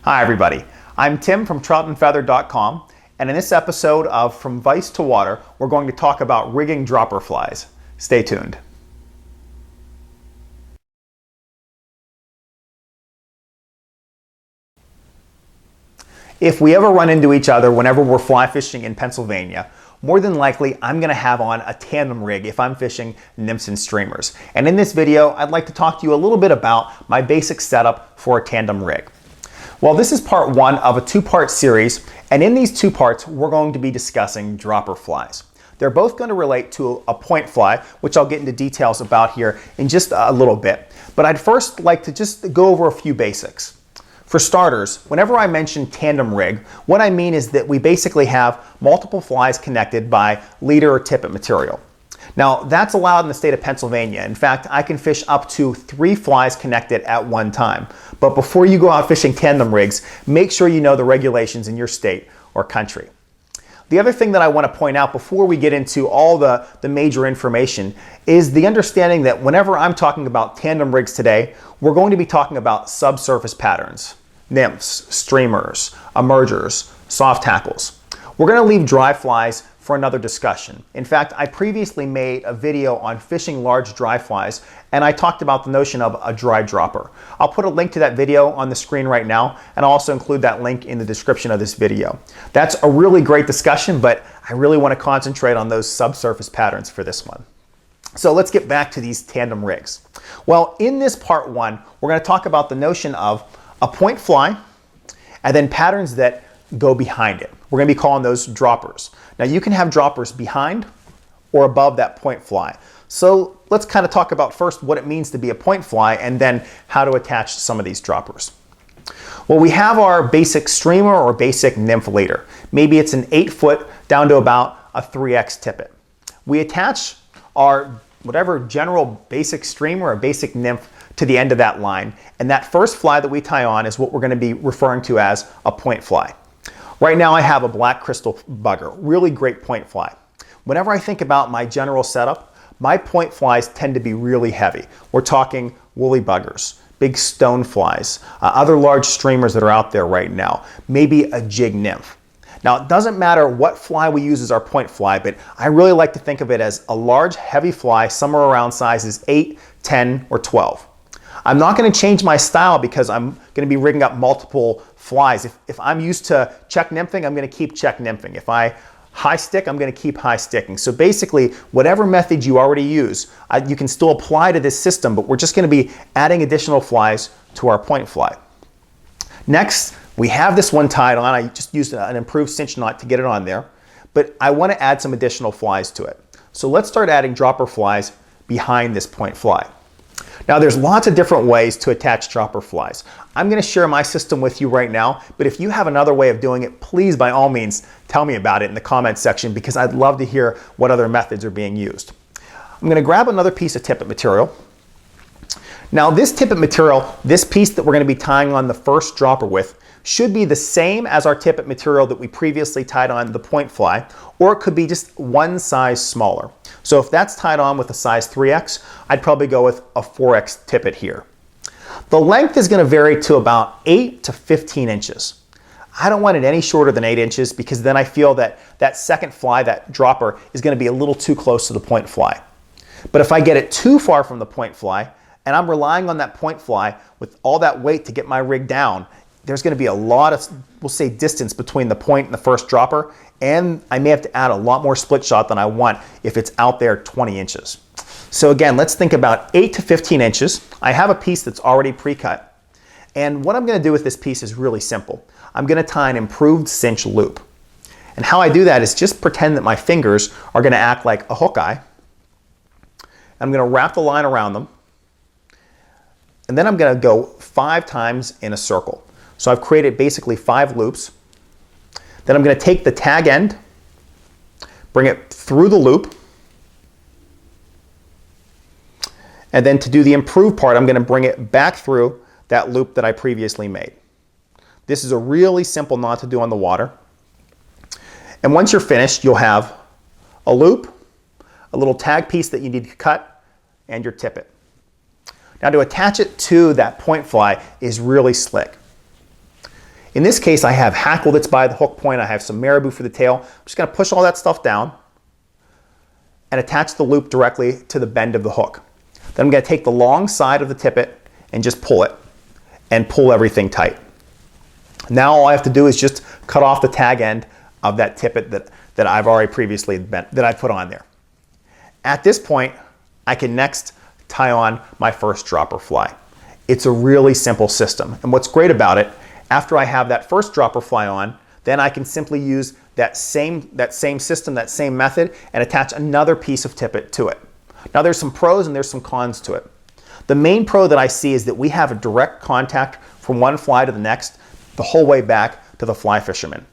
Hi everybody, I'm Tim from troutandfeather.com, and in this episode of From Vise to Water, we're going to talk about rigging dropper flies. Stay tuned. If we ever run into each other whenever we're fly fishing in Pennsylvania, more than likely I'm going to have on a tandem rig if I'm fishing nymphs and streamers. And in this video, I'd like to talk to you a little bit about my basic setup for a tandem rig. Well, this is part one of a two-part series, and in these two parts, we're going to be discussing dropper flies. They're both going to relate to a point fly, which I'll get into details about here in just a little bit. But I'd first like to just go over a few basics. For starters, whenever I mention tandem rig, what I mean is that we basically have multiple flies connected by leader or tippet material. Now, that's allowed in the state of Pennsylvania. In fact, I can fish up to 3 flies connected at one time. But before you go out fishing tandem rigs, make sure you know the regulations in your state or country. The other thing that I want to point out before we get into all the major information is the understanding that whenever I'm talking about tandem rigs today, we're going to be talking about subsurface patterns, nymphs, streamers, emergers, soft tackles. We're going to leave dry flies for another discussion. In fact, I previously made a video on fishing large dry flies, and I talked about the notion of a dry dropper. I'll put a link to that video on the screen right now, and I'll also include that link in the description of this video. That's a really great discussion, but I really want to concentrate on those subsurface patterns for this one. So let's get back to these tandem rigs. Well, in this part one, we're going to talk about the notion of a point fly and then patterns that go behind it. We're going to be calling those droppers. Now you can have droppers behind or above that point fly. So let's kind of talk about first what it means to be a point fly and then how to attach some of these droppers. Well, we have our basic streamer or basic nymph leader. Maybe it's an 8-foot down to about a 3x tippet. We attach our whatever general basic streamer or basic nymph to the end of that line, and that first fly that we tie on is what we're going to be referring to as a point fly. Right now I have a black crystal bugger, really great point fly. Whenever I think about my general setup, my point flies tend to be really heavy. We're talking woolly buggers, big stone flies, other large streamers that are out there right now, maybe a jig nymph. Now it doesn't matter what fly we use as our point fly, but I really like to think of it as a large heavy fly somewhere around sizes 8, 10, or 12. I'm not going to change my style because I'm going to be rigging up multiple flies. If I'm used to check nymphing, I'm going to keep check nymphing. If I high stick, I'm going to keep high sticking. So basically, whatever method you already use, you can still apply to this system, but we're just going to be adding additional flies to our point fly. Next, we have this one tied on. I just used an improved cinch knot to get it on there, but I want to add some additional flies to it. So let's start adding dropper flies behind this point fly. Now there's lots of different ways to attach dropper flies. I'm going to share my system with you right now, but if you have another way of doing it, please by all means tell me about it in the comments section because I'd love to hear what other methods are being used. I'm going to grab another piece of tippet material. Now this tippet material, this piece that we're going to be tying on the first dropper with, should be the same as our tippet material that we previously tied on the point fly, or it could be just one size smaller. So if that's tied on with a size 3X, I'd probably go with a 4X tippet here. The length is going to vary to about 8 to 15 inches. I don't want it any shorter than 8 inches because then I feel that that second fly, that dropper, is going to be a little too close to the point fly. But if I get it too far from the point fly, and I'm relying on that point fly with all that weight to get my rig down, there's going to be a lot of, we'll say, distance between the point and the first dropper, and I may have to add a lot more split shot than I want if it's out there 20 inches. So again, let's think about 8 to 15 inches. I have a piece that's already pre-cut, and what I'm going to do with this piece is really simple. I'm going to tie an improved cinch loop. And how I do that is just pretend that my fingers are going to act like a hook eye. I'm going to wrap the line around them, and then I'm going to go 5 times in a circle. So I've created basically 5 loops. Then I'm going to take the tag end, bring it through the loop, and then to do the improved part, I'm going to bring it back through that loop that I previously made. This is a really simple knot to do on the water. And once you're finished, you'll have a loop, a little tag piece that you need to cut, and your tippet. Now to attach it to that point fly is really slick. In this case, I have hackle that's by the hook point. I have some marabou for the tail. I'm just going to push all that stuff down and attach the loop directly to the bend of the hook. Then I'm going to take the long side of the tippet and just pull it and pull everything tight. Now all I have to do is just cut off the tag end of that tippet that I've already previously that I put on there. At this point, I can next tie on my first dropper fly. It's a really simple system. And what's great about it, after I have that first dropper fly on, then I can simply use that same system, that same method, and attach another piece of tippet to it. Now there's some pros and there's some cons to it. The main pro that I see is that we have a direct contact from one fly to the next the whole way back to the fly fisherman.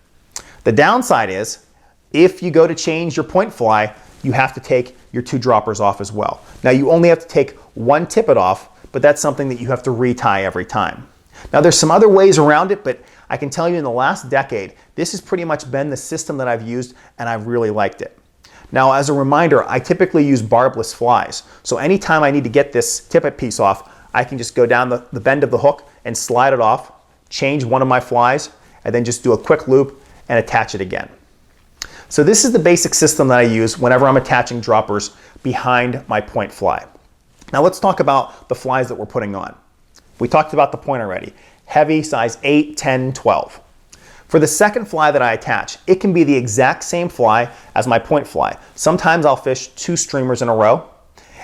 The downside is, if you go to change your point fly, you have to take your 2 droppers off as well. Now you only have to take 1 tippet off, but that's something that you have to retie every time. Now there's some other ways around it, but I can tell you in the last decade, this has pretty much been the system that I've used and I've really liked it. Now as a reminder, I typically use barbless flies. So anytime I need to get this tippet piece off, I can just go down the bend of the hook and slide it off, change one of my flies, and then just do a quick loop and attach it again. So this is the basic system that I use whenever I'm attaching droppers behind my point fly. Now let's talk about the flies that we're putting on. We talked about the point already. Heavy, size 8, 10, 12. For the second fly that I attach, it can be the exact same fly as my point fly. Sometimes I'll fish 2 streamers in a row,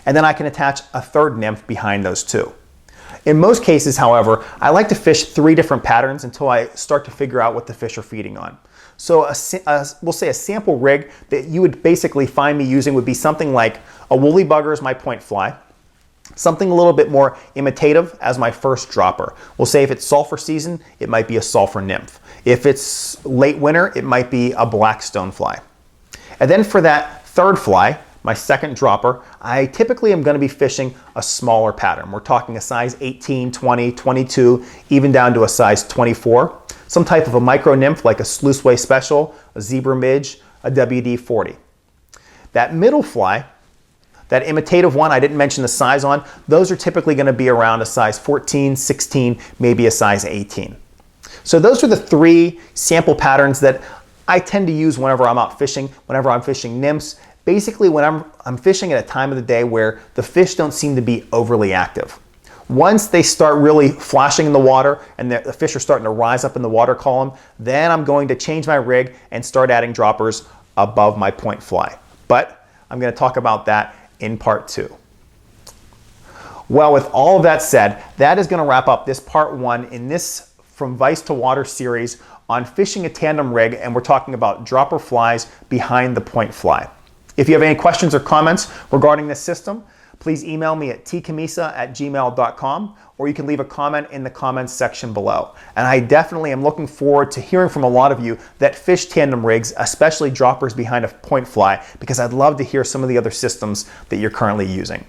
and then I can attach a third nymph behind those 2. In most cases, however, I like to fish 3 different patterns until I start to figure out what the fish are feeding on. So we'll say a sample rig that you would basically find me using would be something like a woolly bugger as my point fly, something a little bit more imitative as my first dropper. We'll say if it's sulfur season, it might be a sulfur nymph. If it's late winter, it might be a black stonefly. And then for that third fly, my second dropper, I typically am going to be fishing a smaller pattern. We're talking a size 18, 20, 22, even down to a size 24. Some type of a micro nymph like a sluiceway special, a zebra midge, a WD-40. That middle fly, that imitative one I didn't mention the size on, those are typically going to be around a size 14, 16, maybe a size 18. So those are the 3 sample patterns that I tend to use whenever I'm out fishing, whenever I'm fishing nymphs, basically when I'm fishing at a time of the day where the fish don't seem to be overly active. Once they start really flashing in the water and the fish are starting to rise up in the water column, then I'm going to change my rig and start adding droppers above my point fly. But I'm going to talk about that in part 2. Well, with all of that said, that is going to wrap up this part 1 in this From Vise to Water series on fishing a tandem rig, and we're talking about dropper flies behind the point fly. If you have any questions or comments regarding this system, please email me at tcammisa@gmail.com, or you can leave a comment in the comments section below. And I definitely am looking forward to hearing from a lot of you that fish tandem rigs, especially droppers behind a point fly, because I'd love to hear some of the other systems that you're currently using.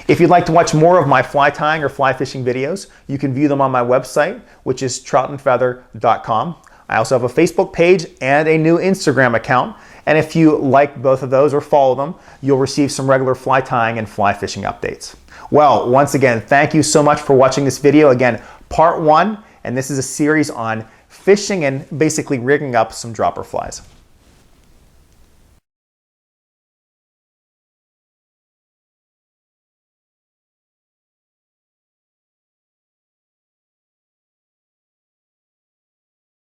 If you'd like to watch more of my fly tying or fly fishing videos, you can view them on my website, which is troutandfeather.com. I also have a Facebook page and a new Instagram account. And if you like both of those or follow them, you'll receive some regular fly tying and fly fishing updates. Well, once again, thank you so much for watching this video. Again, part 1, and this is a series on fishing and basically rigging up some dropper flies.